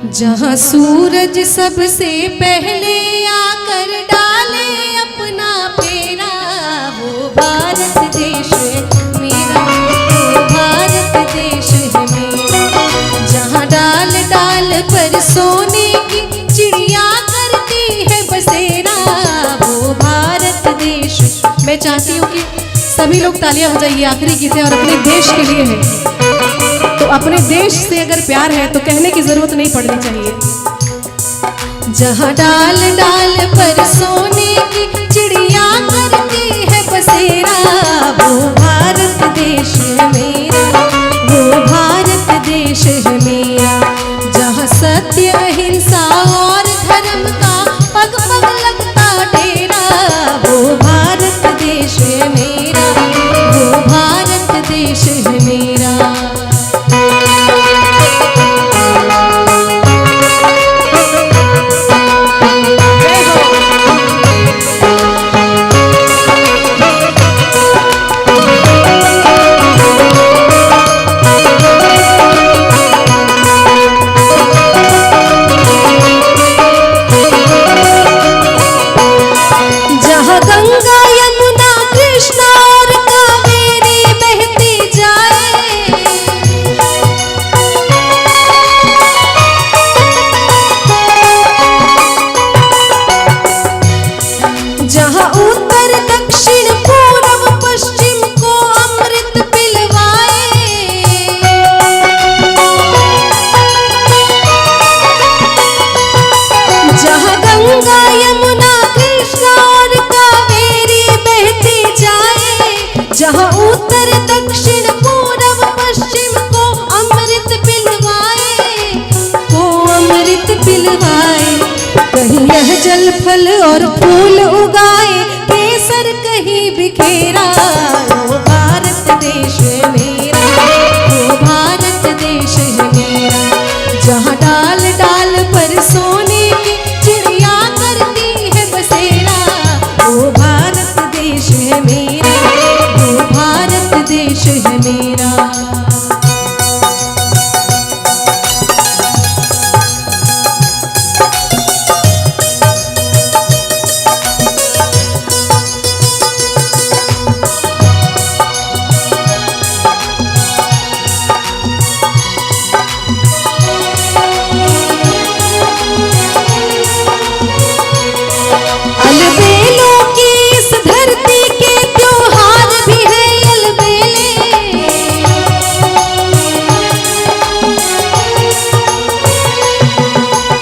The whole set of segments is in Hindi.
जहाँ सूरज सबसे पहले आकर डाले अपना फेरा, वो भारत देश है मेरा, वो भारत देश है मेरा। जहाँ डाल डाल पर सोने की चिड़िया करती है बसेरा, वो भारत देश। मैं चाहती हूँ कि सभी लोग तालियां बजाइए, आखिरी गीत है और अपने देश के लिए है। तो अपने देश से अगर प्यार है तो कहने की जरूरत नहीं पड़नी चाहिए। जहाँ डाल डाल पर सोने की चिड़िया करती है बसेरा, वो भारत देश है मेरा, वो भारत देश है मेरा। जहाँ सत्य अहिंसा और धर्म का पग पग लगता डेरा, वो भारत देश है मेरा, वो भारत देश है मेरा। गंगा यमुना कृष्णा और कावेरी बहती जाए, जहाँ उत्तर दक्षिण पूर्व पश्चिम को अमृत पिलवाए, जहाँ गंगा यमुना कृष्णा और जहाँ उत्तर दक्षिण पूर्व पश्चिम को अमृत पिलवाए, को अमृत पिलवाए। कहीं यह जल फल और फूल उगाए, केसर कहीं बिखेरा, वो भारत देश है मेरा, वो भारत देश है मेरा। जहाँ डाल डाल पर सोने की चिड़िया करती है बसेरा, वो भारत देश है मेरा, भारत देश है मेरा। अलबेलों की इस धरती के त्योहार भी है अलबेले,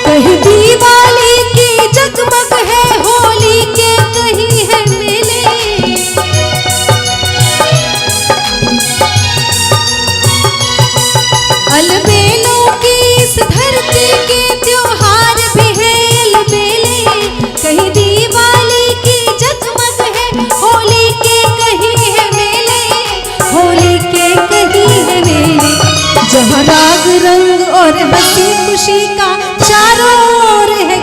कहीं दिवाली की जगमग है, होली के कहीं है मेले। अलबेलों की इस धरती के त्योहार भी है अलबेले, कहीं दिवाली की जगमग है, होली के कहीं है मेले, होली के कहीं है मेले। जहाँ राग रंग और हंसी खुशी का चारों ओर है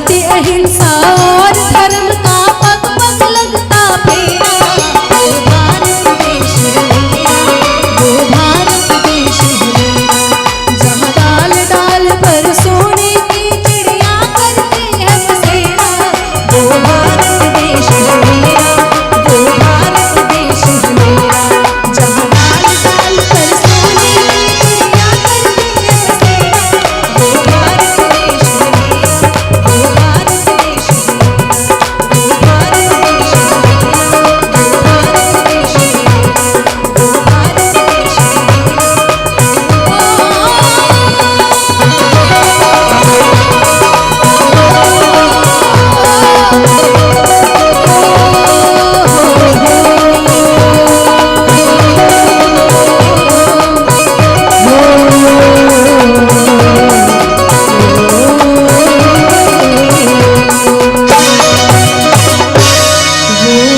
सत्य अहिंसा और धर्म का पग पग लगता फेरा। वो भारत देश है मेरा, वो भारत देश है मेरा, जहाँ डाल डाल पर सोने की चिड़िया करते हैं बसेरा। वो भारत देश है मेरा, वो भारत देश है मेरा, जहाँ डाल डाल पर सोने की चिड़िया करते हैं बसेरा। वो भारत देश है मेरा, वो भारत देश है मेरा, वो भारत देश है मेरा, वो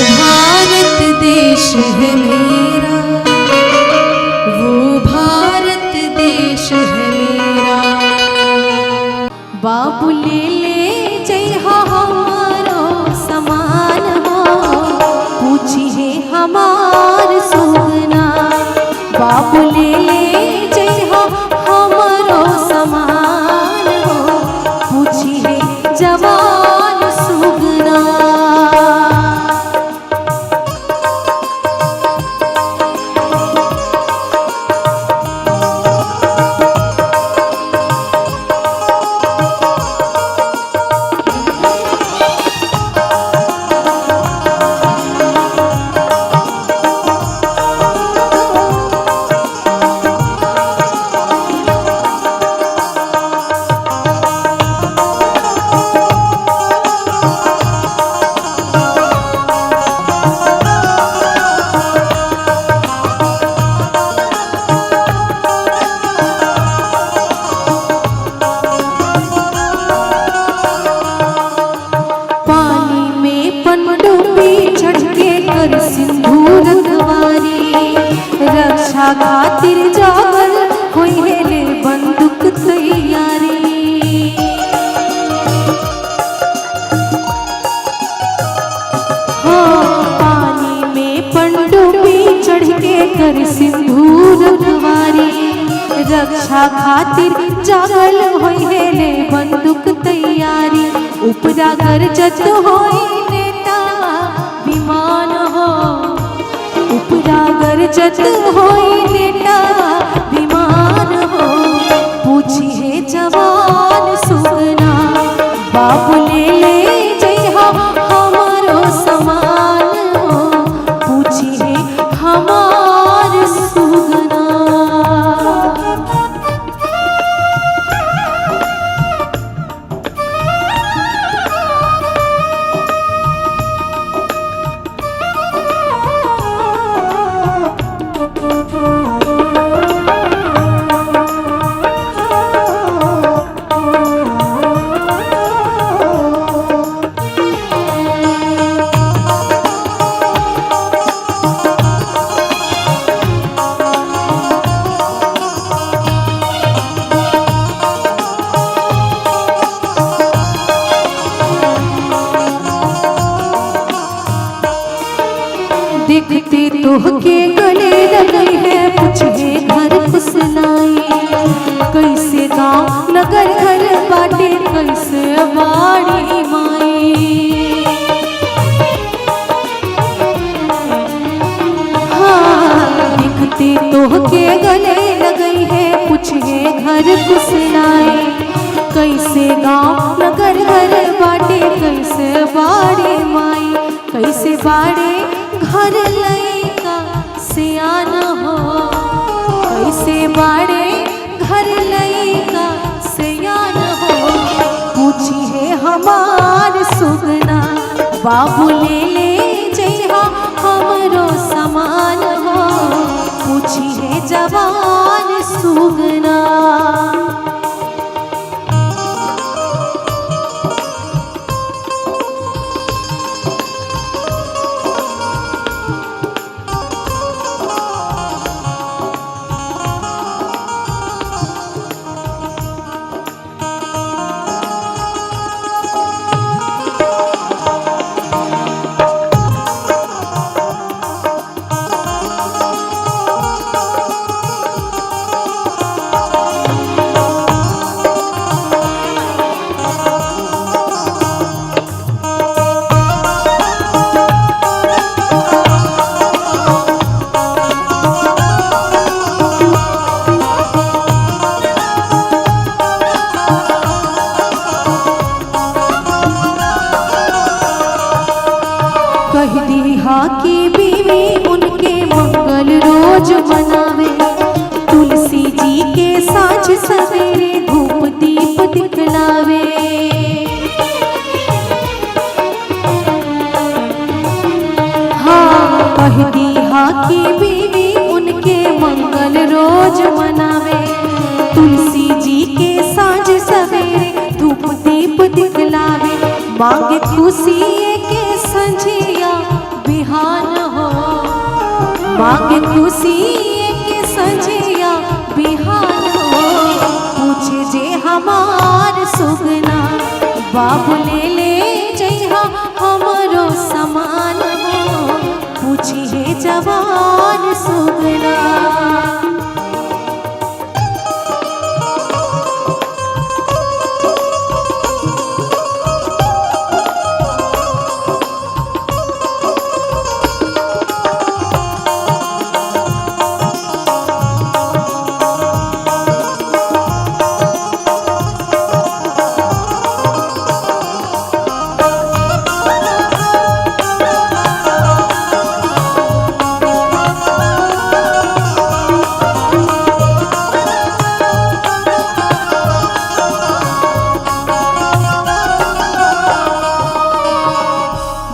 भारत देश है मेरा, वो भारत देश है बाबू ले ले जइहा हमारो समान हो, पूछिए हमार सुगना। बाबू ले ले जइहा हमारो समान हो, पूछिए जवान सुगना। रक्षा खातिर जागल होइले बंदूक तैयारी। हाँ, पानी में पनडुब्बी चढ़ के कर सिंदूर रखवारी। रक्षा खातिर जागल होइले बंदूक तैयारी। उपरा गरजत होई नेता विमान हो, उपरा गरजत होई नेता विमान हो, पूछिए जवान सुगना। बाबू ले ले जइहा हमारो समान हो, पूछिए हमार सुगना। देखते तोहके गले लगे है, पूछे घर कुसनाई। कैसे गाँव नगर घर बाटे, कैसे बाड़ी माई। हाँ, देखते तोहके गले लगे है, पूछे घर कुसनाई। कैसे गाँव नगर घर बाटे, कैसे बाड़ी माई। कैसे बाड़े घर लइका सियान हो, कैसे बाड़े घर लइका सियान हो, पूछिए हमार सुगना। बाबू ले ले जइहा हमरो समान हो, पूछिए जवान सुगना। रोज मनावे, तुलसी जी के साँझ सवेरे धूप दीप दिखलावे। हाँ कहती हा की बीवी उनके मंगल रोज मनावे, तुलसी जी के साँझ सवेरे धूप दीप दिखलावे। मांगे खुशी के संझिया बिहान हो, मांगे खुशी के संझिया बिहान हो। पूछे जे हमार सुगना, बाबू ले जइहा हमरो समान हो। पूछी है जवान सुगना।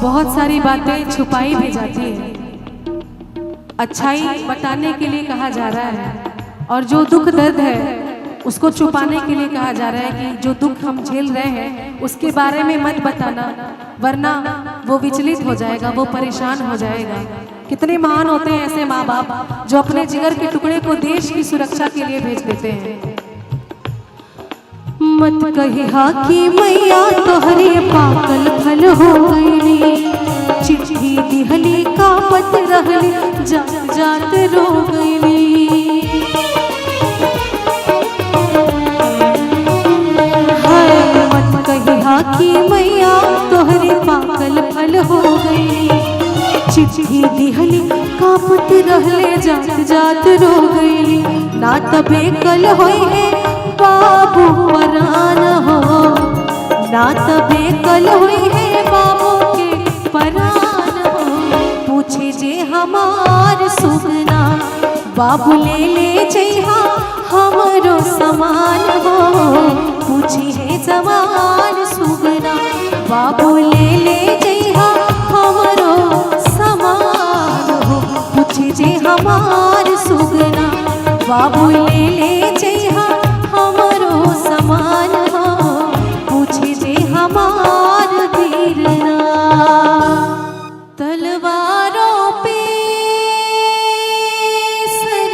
बहुत सारी बातें छुपाई भी जाती है, अच्छाई बताने के लिए कहा जा रहा है, और जो दुख दर्द है उसको छुपाने के लिए कहा जा रहा है कि जो दुख हम झेल रहे हैं उसके बारे में मत बताना, वरना वो विचलित हो जाएगा, वो परेशान हो जाएगा। कितने महान होते हैं ऐसे माँ बाप जो अपने जिगर के टुकड़े को देश की सुरक्षा के लिए भेज देते हैं। मत कही हा कि मैया तोहरे पाकल फल हो गईली, चिट्ठी दिहली का पत रहली जात जात रो गईली। हाय मत कही हा कि मैया तोहरे पाकल फल हो गईली, चिट्ठी दिहली का पत रहले जात जात रो गईली। ना तबे कल होई है बाबू परान हो, ना तबे कल हुई है बाबू के परान हो। पूछे जे हमार सुगना, बाबू ले जइहा हमरो समान हो। पूछी है जवान सुगना, बाबू ले जइहा हमरो समान हो। पूछे जे हमार सुगना, बाबू ले जइहा हमरो समान हो। पूछे जे हमार वीरना, तलवारों पे सर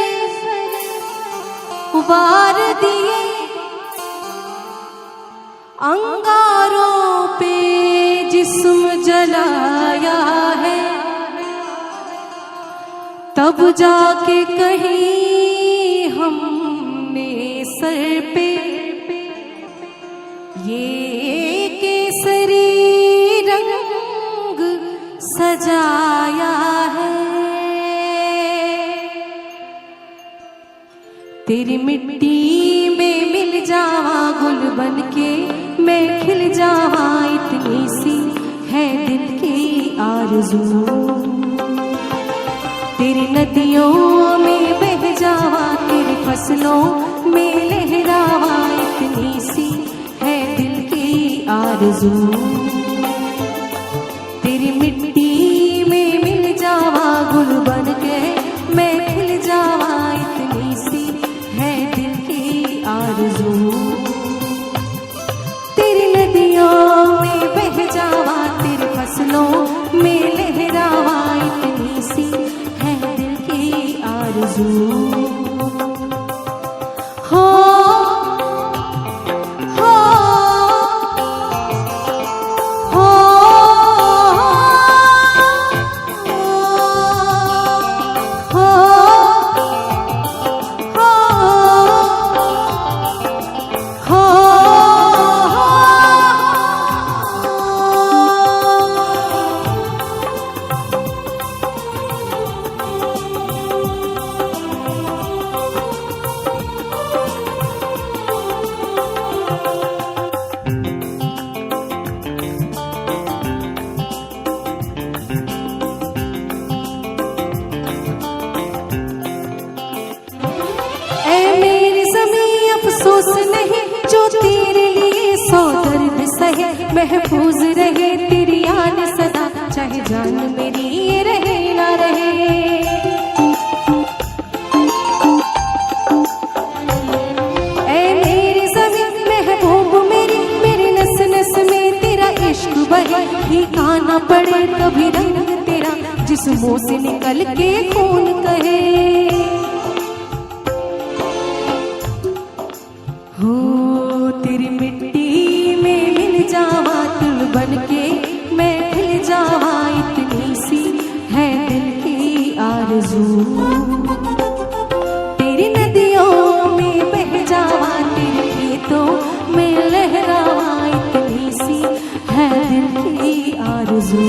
उबार दिए, अंगारों पे जिस्म जलाया है। तब जाके कहीं हमने सर पे ये केसरी रंग सजाया है। तेरी मिट्टी में मिल जावा गुल बन के मैं खिल जावा, इतनी सी है दिल की आरज़ू। तेरी नदियों में बह जावा, तेरी फसलों में लहरावा, इतनी सी है दिल की आरज़ू। तेरी मिट्टी में मिल जावा गुल बन के मैं खिल जावा, इतनी सी है दिल की आरज़ू। तेरी नदियों में बह जावा, तेरी फसलों में लहरावा, इतनी सी है दिल की आरज़ू। हो महफूज रहे तेरी याद सदा, चाहे जान मेरी ये रहे ना रहे। ऐ मेरी ज़मीं महबूब मेरी, मेरी नस नस में तेरा इश्क बहे, ठिकाना पड़े कभी रंग तेरा, जिस मुंह से निकल के खून कहे। हो तेरी मिट्टी में मिल जावा तुल बन के, मैं खिल जावा, इतनी सी है दिल की आरज़ू। तेरी नदियों में बह जावा, तेरे खेतों में लहरावा, इतनी सी है दिल की आरज़ू।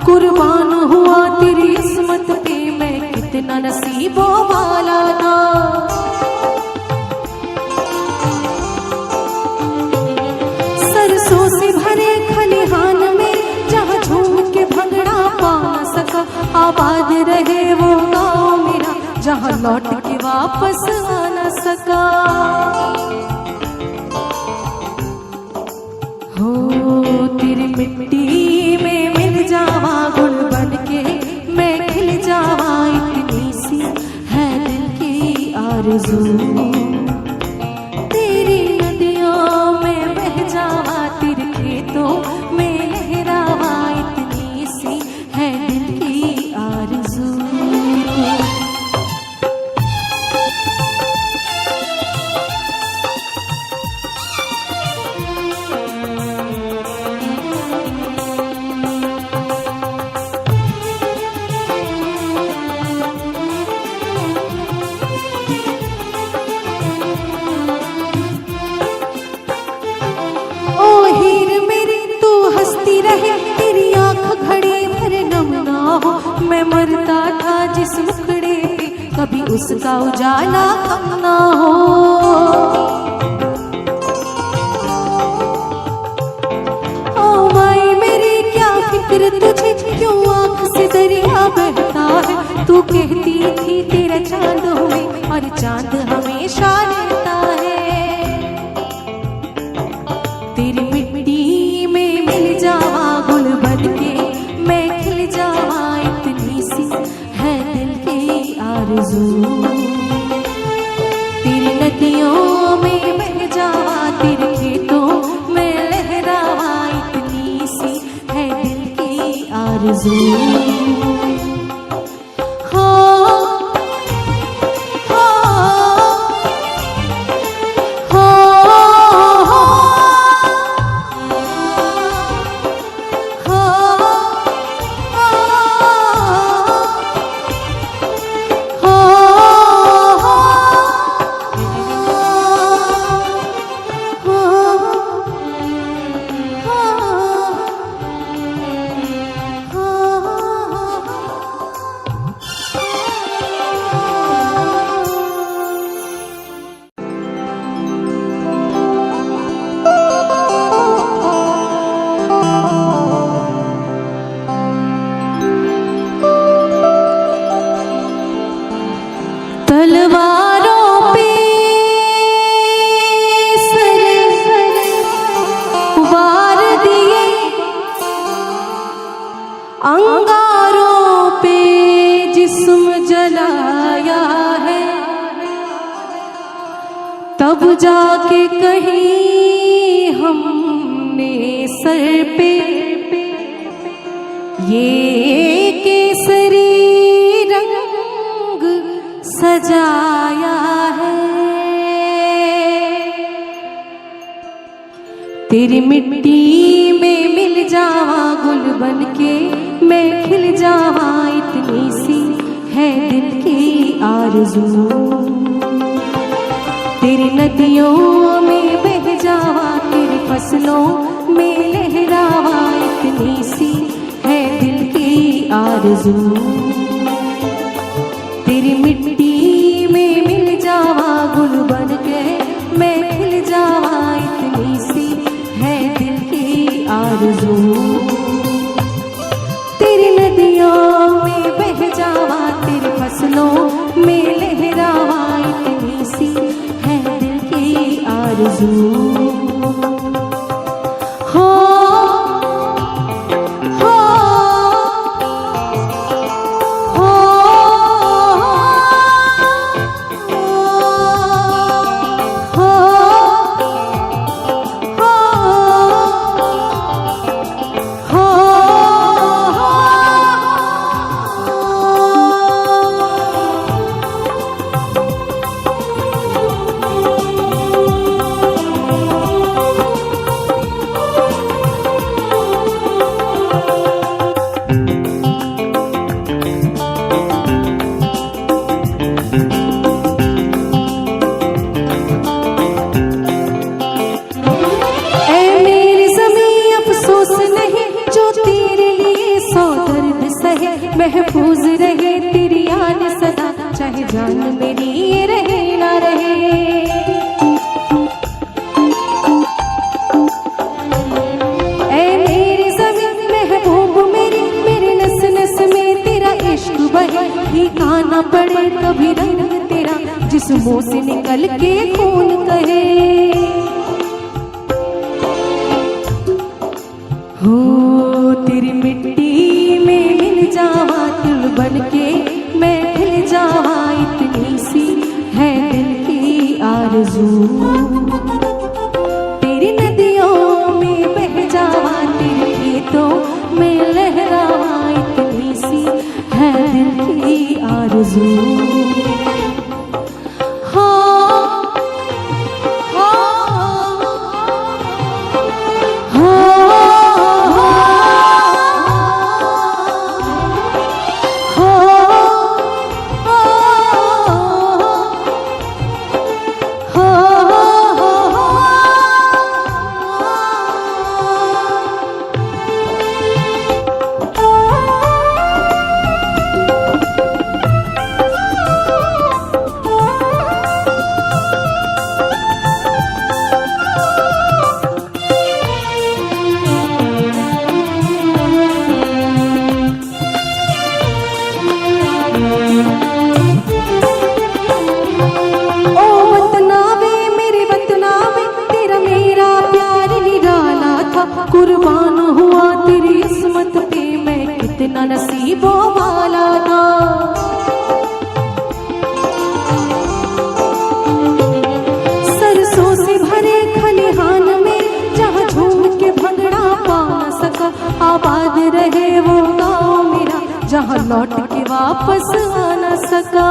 कुर्बान हुआ तेरी इस्मत पे, मैं कितना नसीबों वाला था। सरसों से भरे खलिहान में, जहाँ झूम के भंगड़ा पा न सका, आबाद रहे वो गाँव मेरा, जहाँ लौट के वापस आ न सका। हो तेरी मिट्टी में मिल जावा गुल बन के, मैं खिल जावा, इतनी सी है दिल की आरज़ू। तेरी नदियों में बह जावा, तेरे खेतों में लहरावा, इतनी सी है दिल की आरज़ू। मैं मरता था जिस मुखड़े पे, कभी उसका उजाला कम ना हो। ओ माई मेरी क्या फिक्र तुझे, क्यों आँख से दरिया बहता है। तू कहती थी तेरा चांद हुए, और चांद हमेशा रहता है। तेरी मिट्टी में मिल जावा गुल बन के, मैं खिल जावा, इतनी सी है दिल की आरज़ू। तेरी नदियों में बह जावा, तेरे खेतों में लहरावा, इतनी सी है दिल की आरज़ू। तलवारों पे सर वार दिए, अंगारों पे जिस्म जलाया है, तब जाके कहीं हमने सर पे ये केसरी रंग सजाया है। तेरी मिट्टी में मिल जावा गुल बन के मैं खिल जावा, इतनी सी है दिल की आरज़ू। तेरी नदियों में बह जावा, तेरी फसलों में लहरावा, इतनी सी है दिल की आरज़ू। तेरी मिट्टी में मिल जावा गुल बन के मैं खिल जावा, इतनी सी है दिल की आरज़ू। तेरी नदियों में बह जावा, तेरी फसलों में लहरावा, इतनी सी है दिल की आरज़ू। महफूज रहे तेरी याद सदा, चाहे जान मेरी ये रहे ना रहे। ऐ मेरी ज़मीं महबूब मेरी, मेरे नस नस में तेरा इश्क बहे। ठिकाना पड़े कभी रंग तेरा, जिस मुंह से निकल के खून कहे। हो तेरी मिट्टी में मिल जावा दिल बन के मैं खिल जावा, इतनी सी है दिल की आरज़ू। तेरी नदियों में बह जावा, तेरे खेतों में लहरावा, इतनी सी है दिल की आरज़ू। कुर्बान हुआ तेरी इस्मत पे मैं, कितना नसीबों वाला था। सरसों से भरे खलिहान में जहाँ झूम के भंगड़ा पा न सका, आबाद रहे वो गाँव मेरा जहाँ लौट के वापस आ न सका।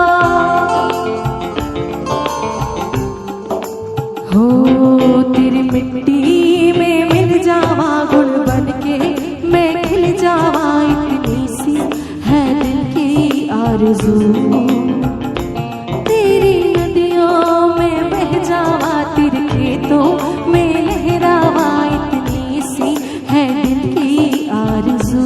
हो तेरी मिट्टी में मिल जावा गुल बन के मैं खिल जावा, इतनी सी है दिल की आरज़ू। तेरी नदियों में बह जावा, तेरे खेतों में लहरावा, इतनी सी है दिल की आरज़ू।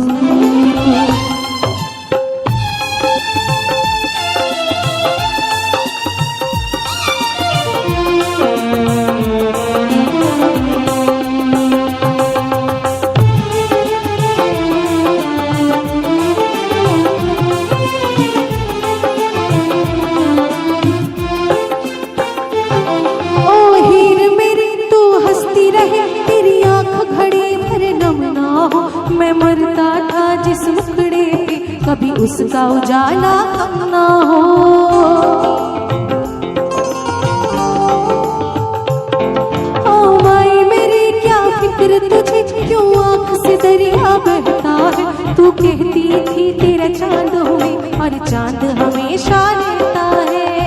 मैं मरता था जिस मुखड़े पे, कभी उसका उजाला कम ना हो। ओ माई मेरी क्या फिक्र तुझे, क्यों आँख से दरिया बहता है। तू कहती थी तेरा चांद हुए और चांद हमेशा रहता है।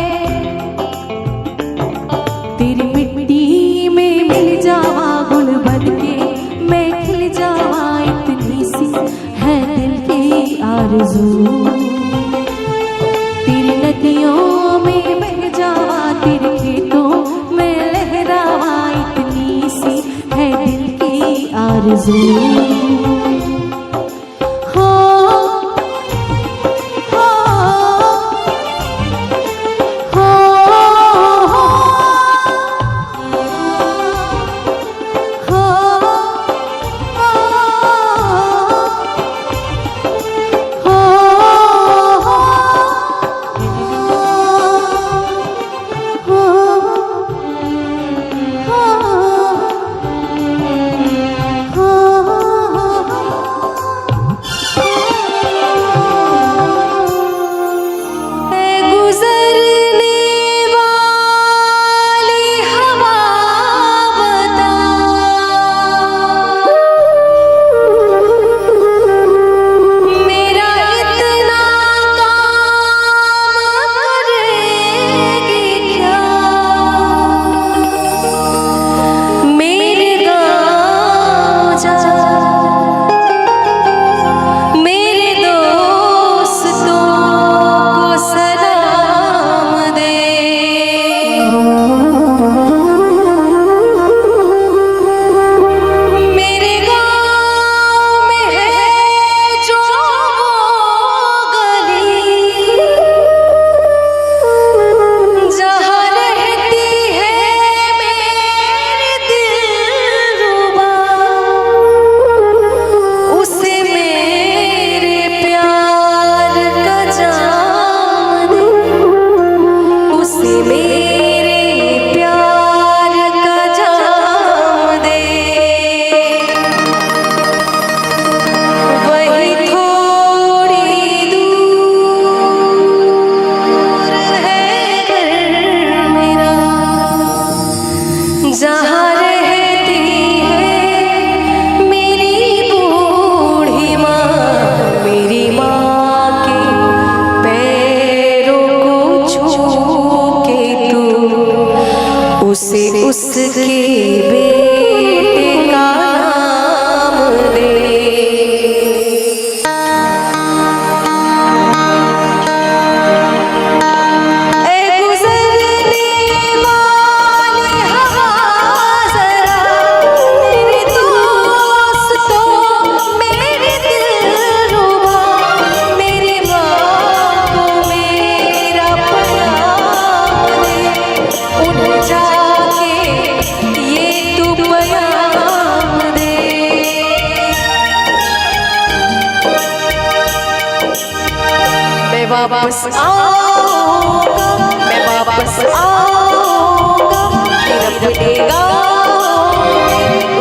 वापस आऊंगा, मैं वापस आऊंगा, फिर अपने गाँव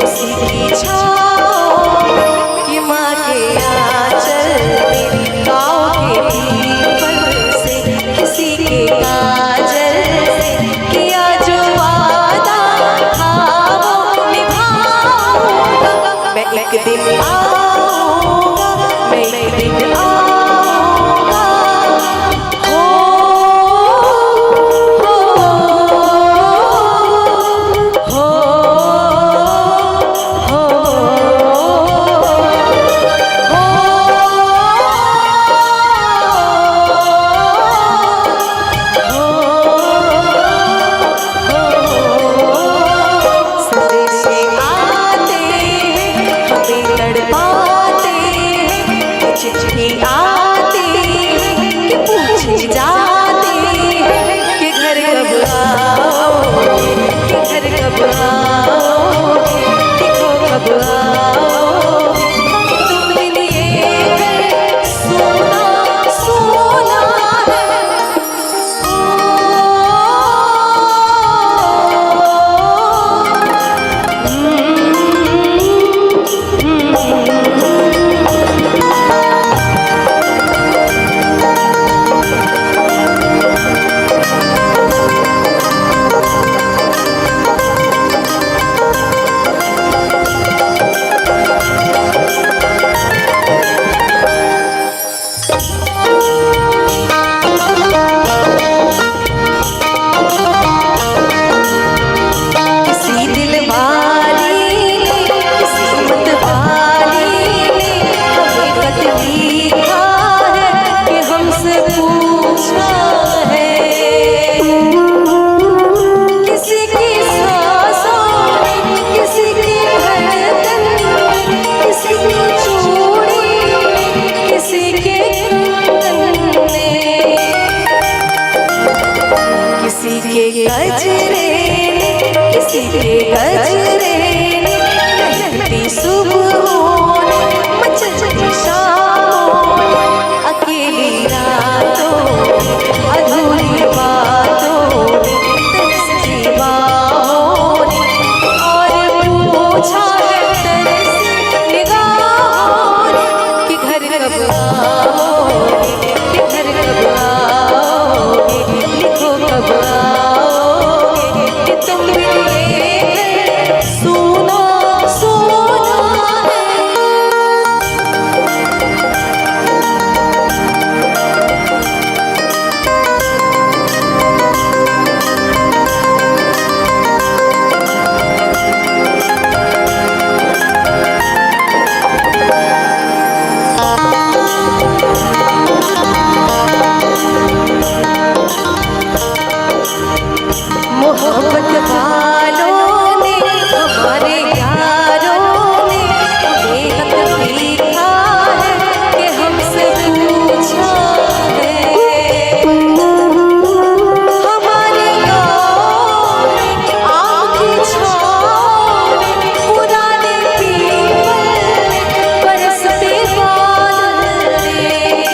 उसी की छाँव कि माँ के आंचल में गाँव के पीपल से किसी के काजल से किया जो वादा था वो निभाऊंगा। मैं एक दिन आऊंगा, मैं एक दिन आऊंगा। तड़पा किसी के गजरे ने, किसी के गजरे ने, महकती सुबहों ने, मचलती शामों ने, अकेली रातों अधूरी बातों ने, तरसती बाहों ने, और पूछा है तरसी निगाहों ने कि घर कब आओगे, कि घर कब आओगे, लिखो कब आओगे कि तुम मेरे घर सुनो सुना है। मोहब्बत वालों ने, हमारे यारों ने बेहद लिखा है कि हमसे पूछा है। हमारे गाँव में आम की छाँव में, पुराने पीपल में बरसते बादल रे,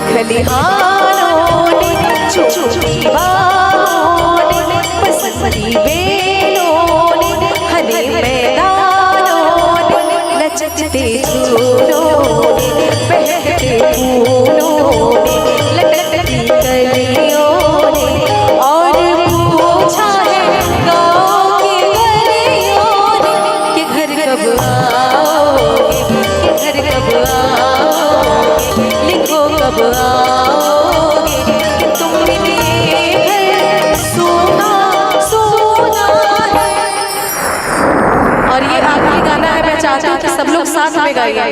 खलिहानों ने, छोटी बाहों ने, बसंती बेलों ने, हरे मैदानों ने, लचकते झूलों ने, बहते फूलों ने, लटकती कलियों ने, और पूछा है गाँव की गलियों ने कि घर कब आओगे, कि घर कब आओगे, लिखो कब आओगे कि तुम मेरे घर सोना सोना है। और ये आखिरी गाना है, मैं चाहती हूँ कि सब लोग साथ में गाइए।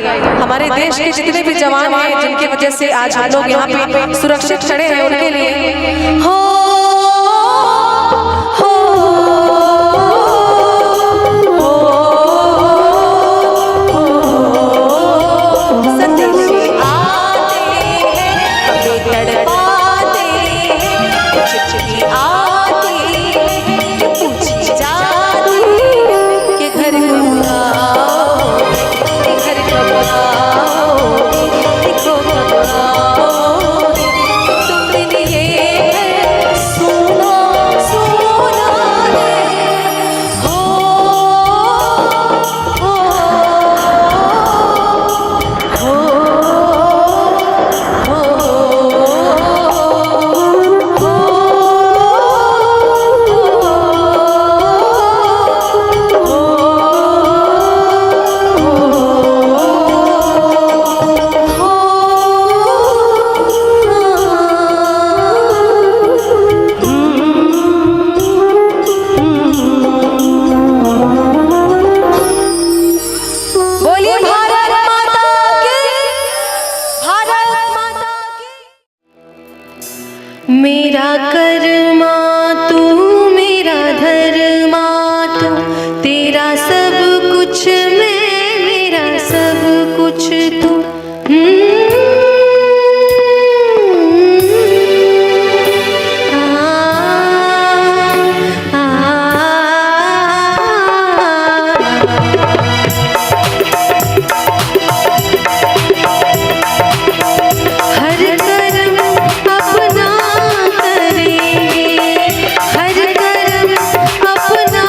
हमारे देश के जितने भी जवान हैं जिनकी वजह से आज हम लोग यहाँ पे सुरक्षित खड़े हैं, उनके लिए हो मेरा कर्मा तू, मेरा धर्मा तू, तेरा सब कुछ मैं, मेरा सब कुछ तू। हर कर्म अपना करेंगे, हर कर्म अपना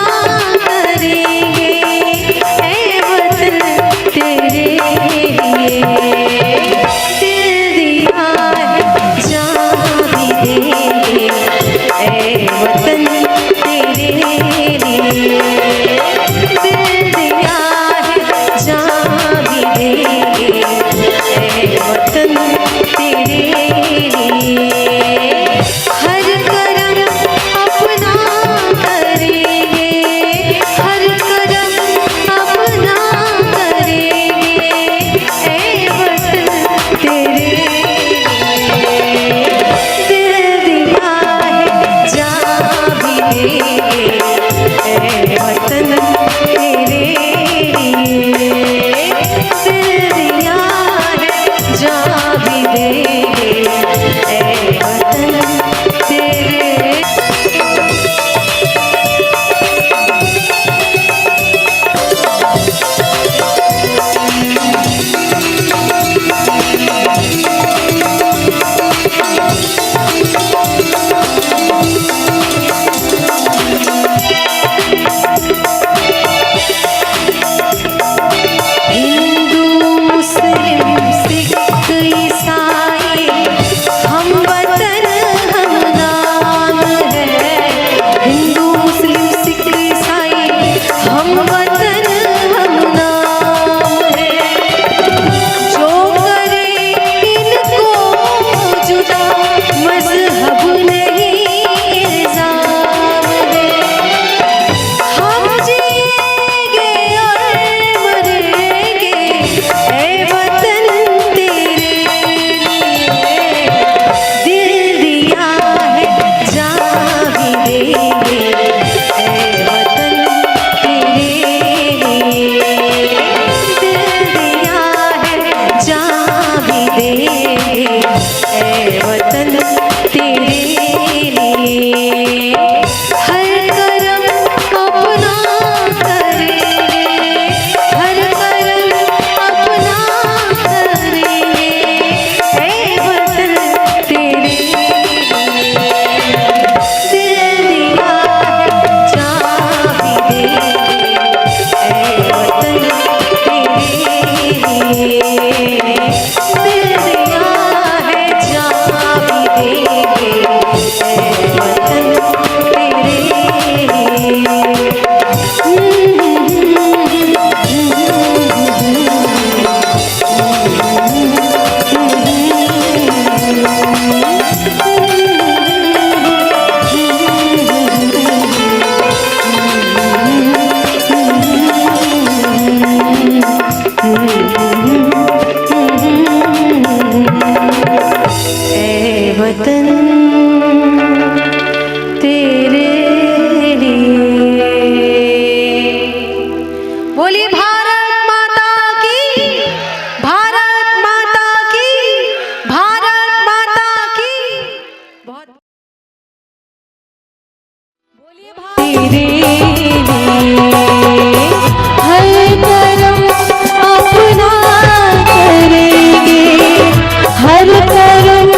बोलिए भारत माता की, भारत माता की, भारत माता की। बहुत बोलिए तेरे हर कर्म अपना करेंगे, हर कर्म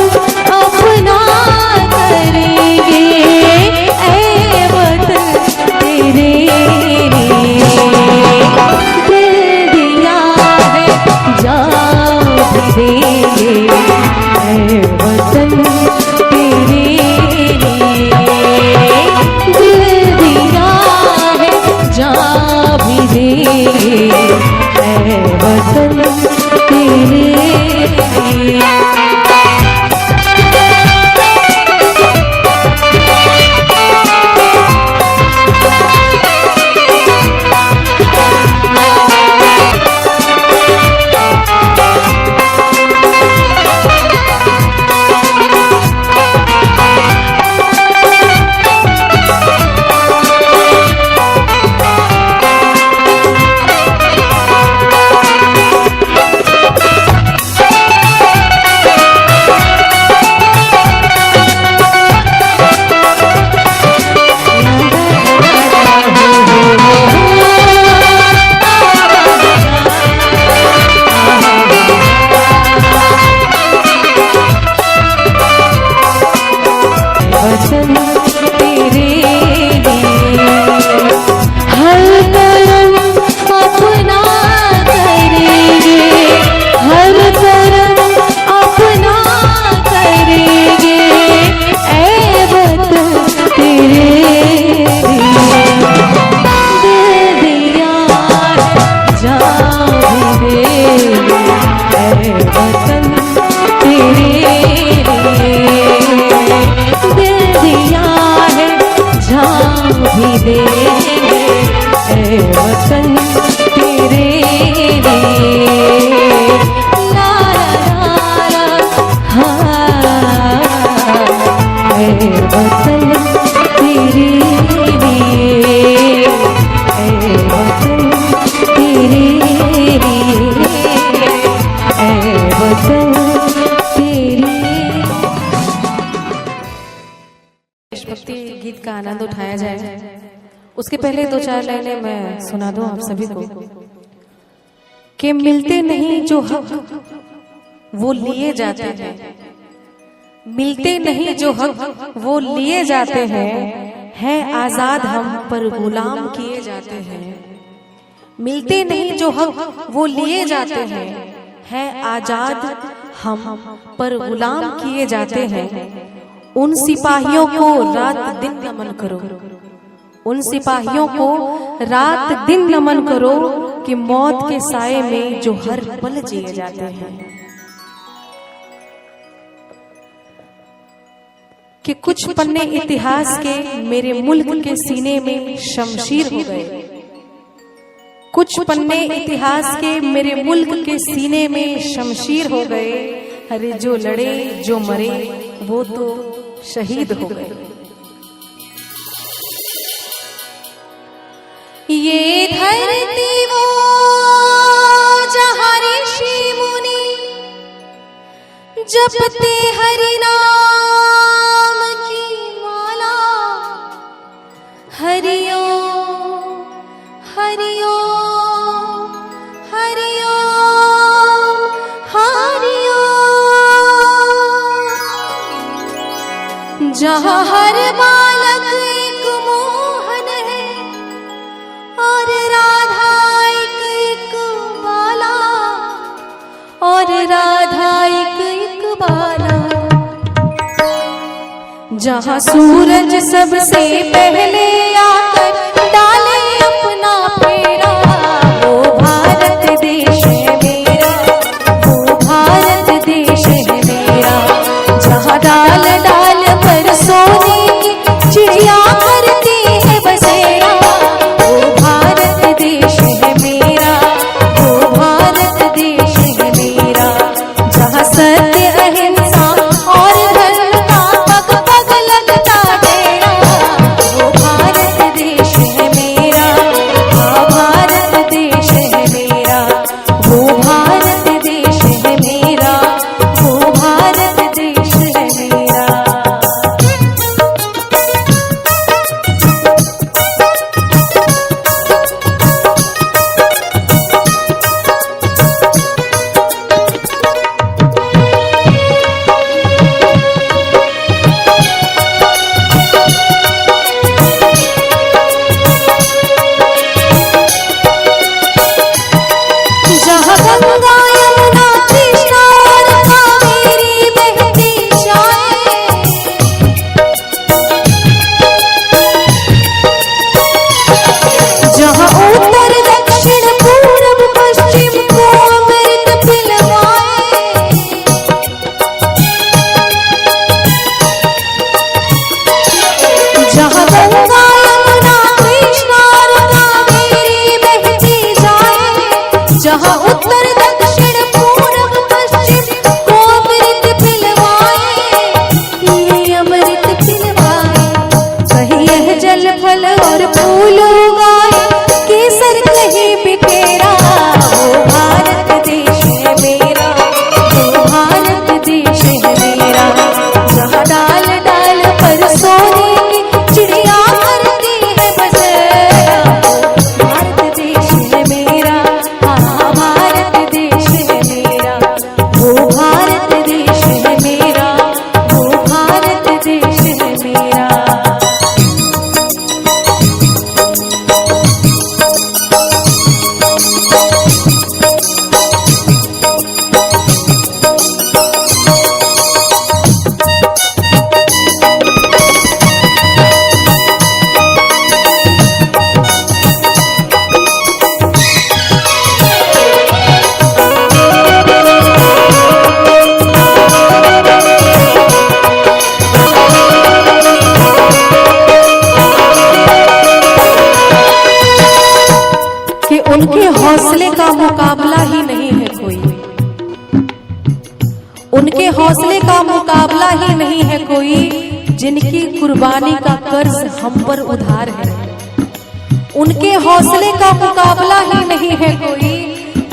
अपना करेंगे, ऐ वतन तेरे गीत का आनंद उठाया जाए। उसके पहले दो चार लाइनें मैं सुना दूं आप सभी को कि मिलते नहीं जो हक वो लिए जाते हैं, मिलते नहीं जो हक वो लिए जाते हैं आजाद हम पर गुलाम किए जाते हैं। मिलते नहीं जो हक वो लिए जाते हैं आजाद हम पर गुलाम किए जाते हैं। उन सिपाहियों को रात दिन नमन करो, उन सिपाहियों को रात दिन नमन करो कि मौत के साए में जो हर पल जिए जाते हैं। कि कुछ पन्ने इतिहास के मेरे मुल्क के सीने में शमशीर हो गए, कुछ पन्ने इतिहास के मेरे मुल्क के सीने में शमशीर हो गए। अरे जो लड़े जो मरे वो तो शहीद हो गए। ये धरती वो जहाँ ऋषि मुनि जपते हरि नाम की माला, हरिओ हरिओ हरिओ हरिओ, जहाँ हर बालक एक मोहन है और राधा एक बाला, और राधा एक बाला। जहाँ सूरज सबसे पहले आकर डाले अपना फेरा, वो भारत देश है मेरा, वो भारत देश है मेरा। जहाँ डाले नहीं है कोई, जिनकी कुर्बानी का कर्ज हम पर उधार है। उनके हौसले का मुकाबला ही नहीं है कोई,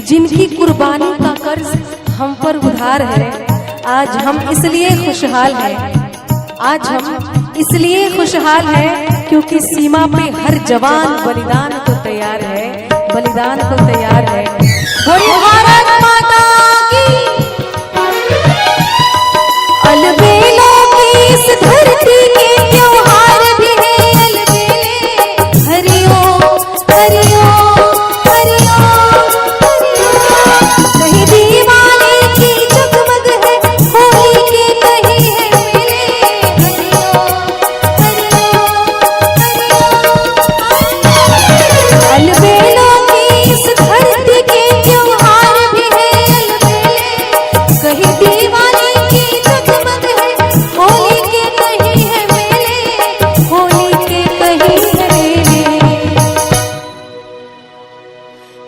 जिनकी कुर्बानी का कर्ज हम पर उधार है। आज हम इसलिए खुशहाल हैं, आज हम इसलिए खुशहाल हैं क्योंकि सीमा पे हर जवान बलिदान को तैयार है, बलिदान को तैयार है। बोलो भारत माता की। अलबेलों की इस धरती के त्योहार भी है अलबेले। हरिओम हरिओम हरिओम हरिओम। कहीं दीवाली की जगमग है, होली के कहीं है मेले। हरिओम हरिओम हरिओम। अलबेलों की इस धरती के त्योहार भी है अलबेले। कहीं दीवाली की जगमग है, होली के कहीं है मेले, होली के कहीं है मेले।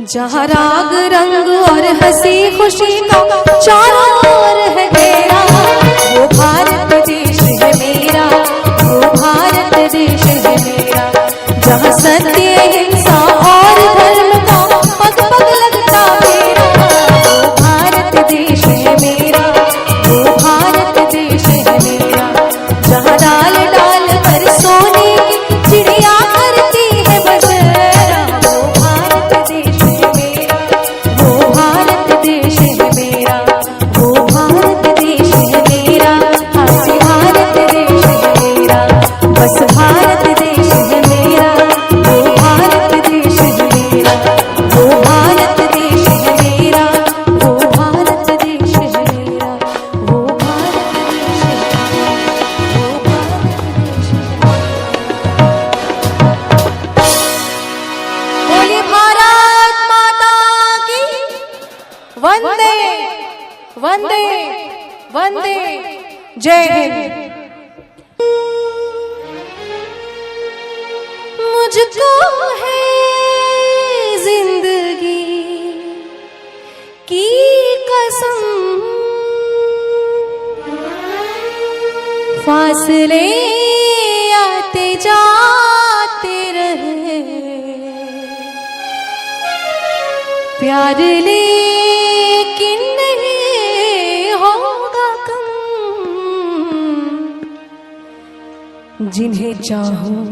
जहाँ राग रंग और हंसी खुशी का चारों ओर है घेरा, वो भारत देश है मेरा, वो भारत देश है मेरा। जहाँ सत्य हिंसा और धर्म का पग पग लगता मेरा, वो भारत देश है मेरा, वो भारत देश है मेरा। जहाँ डाल डाल कर सोने की चिड़िया करती है बसेरा, वो भारत देश है मेरा, वो भारत देश है मेरा, वो भारत देश है मेरा। हाजी भारत देश है मेरा, बस भारत देश है मेरा, वो भारत देश है मेरा, वो भारत देश है मेरा, वो भारत देश है मेरा, वो भारत देश है मेरा, वो भारत देश है। बोलिए भारत माता की। वंदे वंदे वंदे, जय हिंद। मुझको है जिंदगी की कसम, फासले आते जाते रहे, प्यार लेकिन नहीं होगा कम। जिन्हें चाहूं,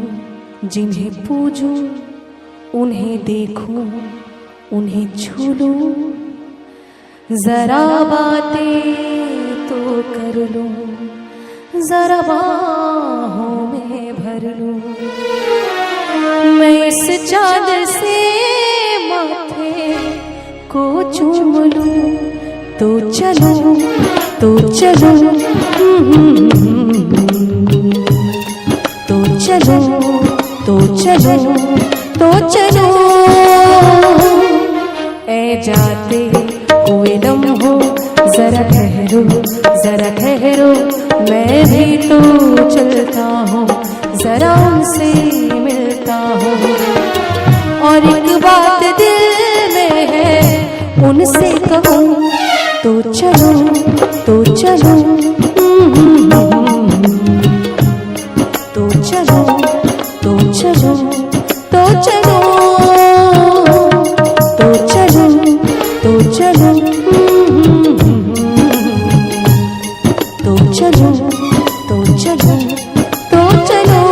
जिन्हें पूजूं, उन्हें देखूं, उन्हें छू लूं, जरा बातें तो कर लूं, जरा बाहों में भर लूं। मैं इस चादर से माथे को चूम लूं, तो चलो तो चलो, तो चलो तो चलो तो चलो। ऐ जाते हुए लम्हो जरा ठहरो, जरा ठहरो, मैं भी तो चलता हूँ, जरा उनसे मिलता हूँ। और एक बात दिल में है उनसे कहूँ, तो चलो तो चलो, तो चलो तो चलो तो चलो, तो चलो तो चलो, तो चलो तो चलो तो चलो।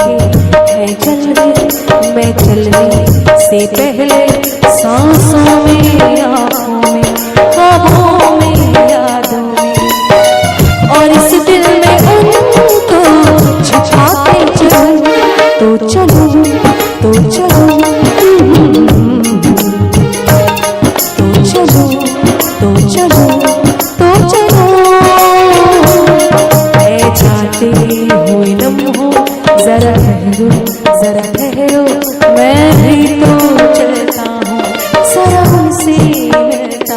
है जल्दी, मैं चलने से पहले सांसों में, आँखों में, ख्वाबों में, यादों में, और इस दिल में उनको छुपाते चलूं, तो चलो, तो चलो, तो चलो, तो चलो, तो चलो। मैं जाते हुए लम्हों, जरा ठहरो, जरा ठहरो, मैं